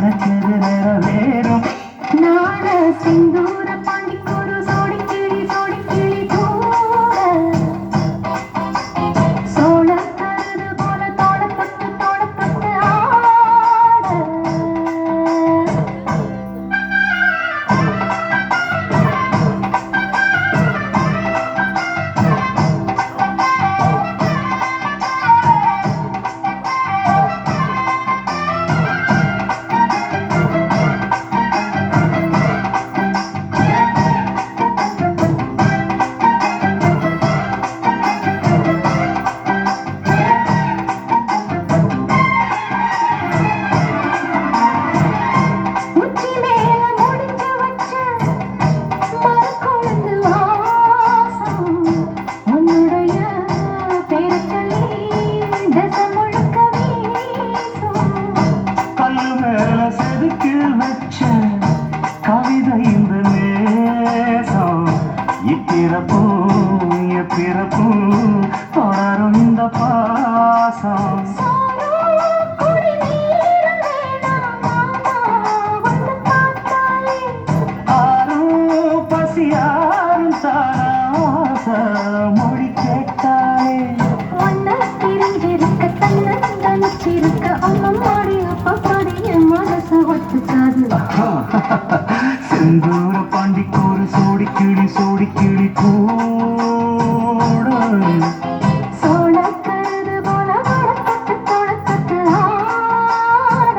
நினைச்சது நிறைவேறும். நாட சிந்தூர பாண்டிக்கொரு சோடி கிளி கூட சோழ கருது போல தோளப்பட்டு ஆட. கவிதை இந்த நேசம் இப்பிறப்பும் தொடரும் இந்த பாசம். ஆரும் பசியாரும் தாராச மொழி கேட்டாலே தெரிஞ்சிருக்க தன்னிச்சிருக்க அம்மம்மாடி அப்பப்பாடி என் மனசு ஒத்துக்காது. செந்தூர பாண்டிக்கொரு சோடி கிளி கூட சோழ கருது போல தோளப்பட்டு ஆட.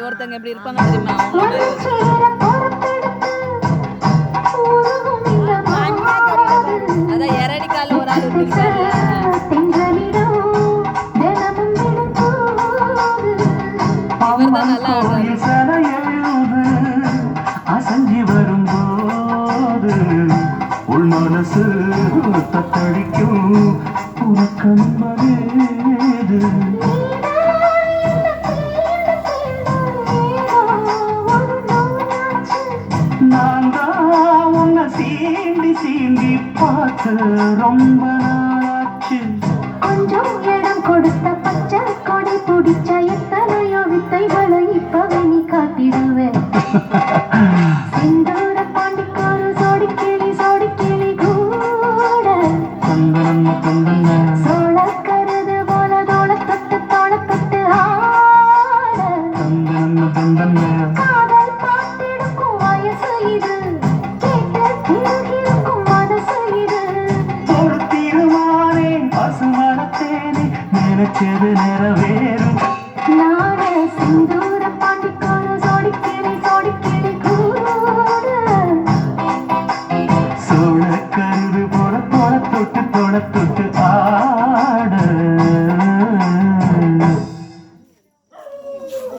ஒருத்தங்க எப்படி இருப்பாங்க தெரியுமா? அதான் எரடிக்கால ஒரு ஆள் இருப்பாங்கல்ல, அவர்தான் நல்லா அசஞ்சி வரும்போது உள் மனசு தத்தடிக்கும் உனக்கன்பது. சீண்டி பார்த்து ரொம்ப நாளாச்சு. கொஞ்சம் இடம் கொடுத்த பச்சை கொடி பிடிச்ச எத்தனையோ வித்தைகளை இப்பவே நீ காட்டிடுவேன். சிந்தூர பாண்டிக்கொரு சோடி கிளி கூட சோழ கருது போல தோளப்பட்டு ஆட. காதல் பாட்டிடுக்கும் வயசு இது, நினைச்சது நிறைவேறும்.